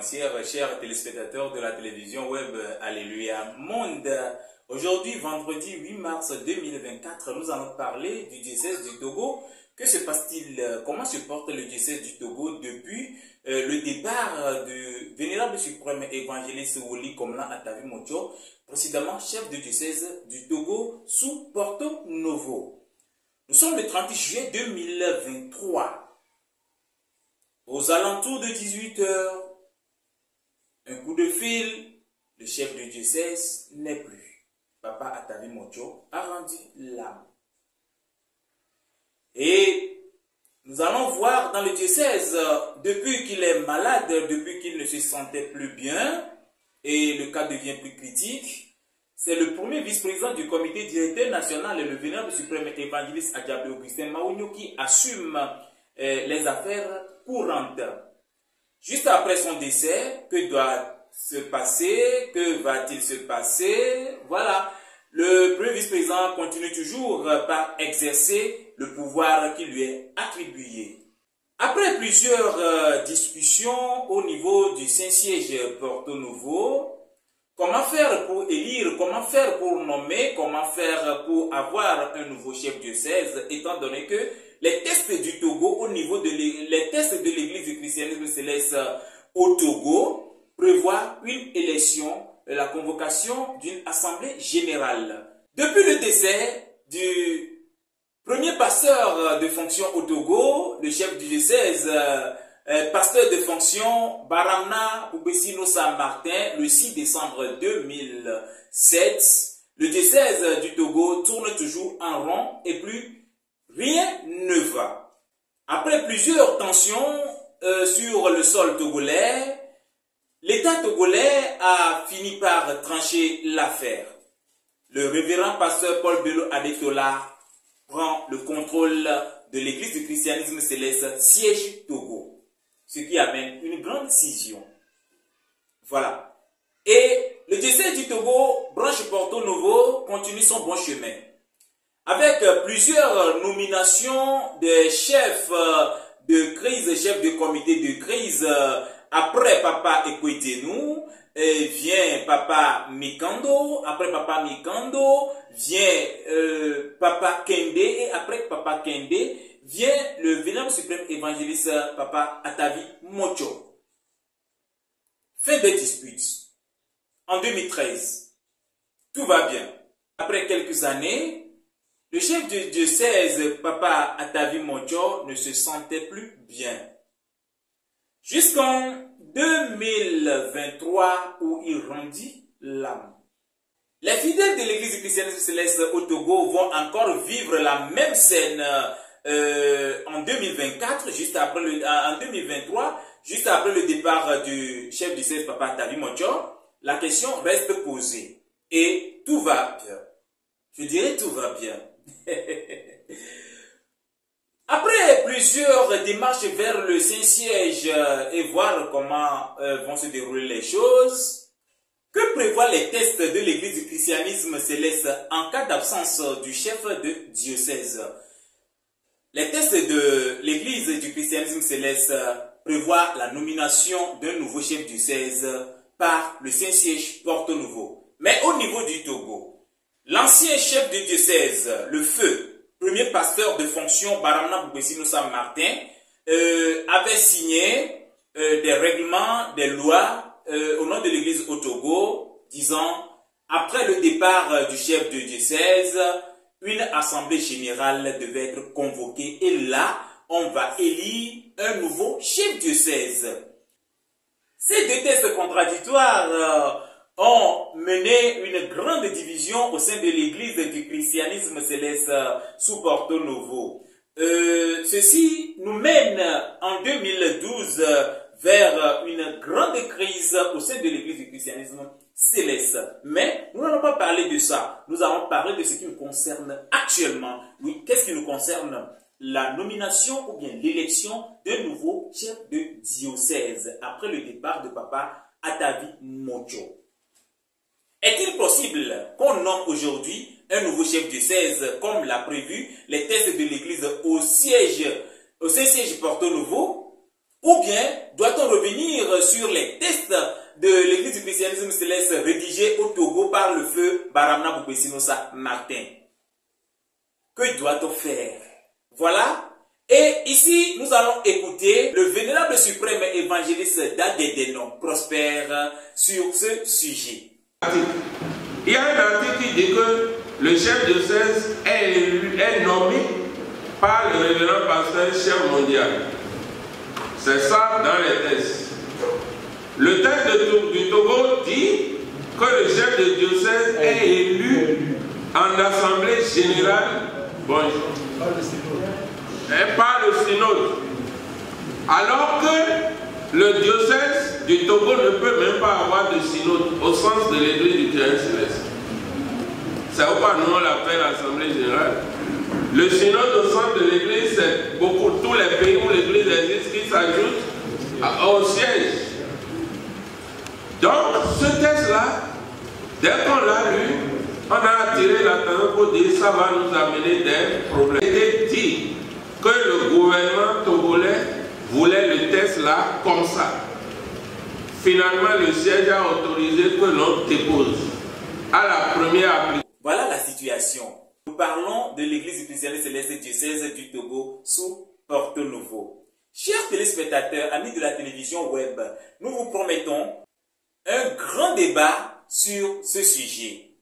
conférencière, chers téléspectateurs de la télévision web Alléluia Monde. Aujourd'hui, vendredi 8 mars 2024, nous allons parler du diocèse du Togo. Que se passe-t-il? Comment se porte le diocèse du Togo depuis le départ du vénérable suprême évangéliste Woli Komlan Atavi Mocho, précédemment chef de diocèse du Togo sous Porto Novo. Nous sommes le 30 juillet 2023. Aux alentours de 18 h, un coup de fil, le chef de diocèse n'est plus. Papa Atavi Mocho a rendu l'âme. Et nous allons voir dans le diocèse, depuis qu'il est malade, depuis qu'il ne se sentait plus bien, et le cas devient plus critique, c'est le premier vice-président du comité directeur national et le vénérable suprême évangéliste Adjabé Augustin Maounio qui assume les affaires courantes. Juste après son décès, que doit se passer? Que va-t-il se passer? Voilà. Le premier vice-président continue toujours par exercer le pouvoir qui lui est attribué. Après plusieurs discussions au niveau du Saint-Siège Porto Novo, comment faire pour élire, comment faire pour nommer, comment faire pour avoir un nouveau chef diocèse, étant donné que les tests du Togo au niveau de les tests de l'église du christianisme céleste au Togo prévoient une élection, la convocation d'une assemblée générale. Depuis le décès du premier pasteur de fonction au Togo, le chef du diocèse, pasteur de fonction Baramna Boubessino Saint-Martin, le 6 décembre 2007, le diocèse du Togo tourne toujours en rond et plus rien ne va. Après plusieurs tensions sur le sol togolais, l'État togolais a fini par trancher l'affaire. Le révérend pasteur Paul Bello Adetola prend le contrôle de l'église du christianisme céleste siège Togo, ce qui amène une grande scission. Voilà. Et le diocèse du Togo, branche Porto Novo, continue son bon chemin. Avec plusieurs nominations de chefs de crise, chefs de comité de crise, après Papa Ekwetenu, vient Papa Mikando, après Papa Mikando, vient Papa Kende, et après Papa Kende, vient le vénérable suprême évangéliste Papa Atavi Mocho. Fin des disputes. En 2013, tout va bien. Après quelques années, le chef du diocèse, Papa Atavi Mocho, ne se sentait plus bien. Jusqu'en 2023, où il rendit l'âme. Les fidèles de l'église du christianisme céleste au Togo vont encore vivre la même scène en 2024, en 2023, juste après le départ du chef du diocèse, Papa Atavi Mocho. La question reste posée. Et tout va bien. Je dirais tout va bien. Après plusieurs démarches vers le Saint-Siège et voir comment vont se dérouler les choses, que prévoient les tests de l'église du christianisme céleste en cas d'absence du chef de diocèse? Les tests de l'église du christianisme céleste prévoient la nomination d'un nouveau chef du diocèse par le Saint-Siège Porto Novo. Mais au niveau du Togo, l'ancien chef du diocèse, le feu, premier pasteur de fonction Baramna Boubessino Saint-Martin, avait signé des règlements, des lois au nom de l'église au Togo, disant, après le départ du chef de diocèse, une assemblée générale devait être convoquée et là, on va élire un nouveau chef diocèse. Ces deux textes contradictoires ont mené une grande division au sein de l'église du christianisme céleste sous Porto Novo. Ceci nous mène en 2012 vers une grande crise au sein de l'église du christianisme céleste. Mais nous n'allons pas parler de ça. Nous allons parler de ce qui nous concerne actuellement. Oui, qu'est-ce qui nous concerne? La nomination ou bien l'élection d'un nouveau chef de diocèse après le départ de Papa Atavi Mocho. Est-il possible qu'on nomme aujourd'hui un nouveau chef de diocèse comme l'a prévu les tests de l'église au Saint-Siège Porto Novo? Ou bien doit-on revenir sur les tests de l'église du christianisme céleste rédigés au Togo par le feu Baramna Boubessinosa Martin? Que doit-on faire? Voilà. Et ici, nous allons écouter le vénérable suprême évangéliste d'Adédénon, Prospère, sur ce sujet. Il y a un article qui dit que le chef de diocèse est nommé par le révérend pasteur chef mondial. C'est ça dans les textes. Le texte du Togo dit que le chef de diocèse est élu en assemblée générale par le synode. Alors que le diocèse du Togo ne peut même pas avoir de synode au sens de l'église du terrain céleste. C'est pourquoi nous on l'appelle assemblée générale. Le synode au centre de l'église, c'est beaucoup, tous les pays où l'église existe qui s'ajoutent au siège. Donc, ce texte-là, dès qu'on l'a lu, on a attiré l'attention pour dire ça va nous amener des problèmes. Il était dit que le gouvernement togolais voulait le texte-là comme ça. Finalement, le siège a autorisé que l'on dépose à la première application. Voilà la situation. Nous parlons de l'église du christianisme céleste diocèse du Togo sous Porto Novo. Chers téléspectateurs, amis de la télévision web, nous vous promettons un grand débat sur ce sujet.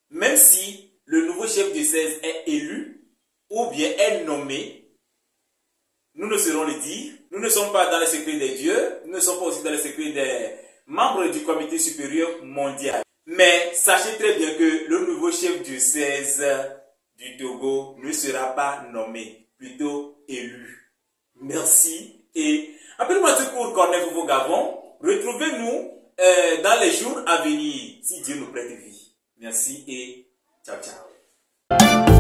Même si le nouveau chef diocèse est élu ou bien est nommé, nous ne saurons le dire. Nous ne sommes pas dans le secret des dieux, nous ne sommes pas aussi dans le secret des membres du comité supérieur mondial. Mais sachez très bien que le nouveau chef diocèse du Togo ne sera pas nommé, plutôt élu. Merci et appelez-moi tout court Corneille Foufou Gavon. Retrouvez-nous dans les jours à venir, si Dieu nous prête vie. Merci et ciao ciao.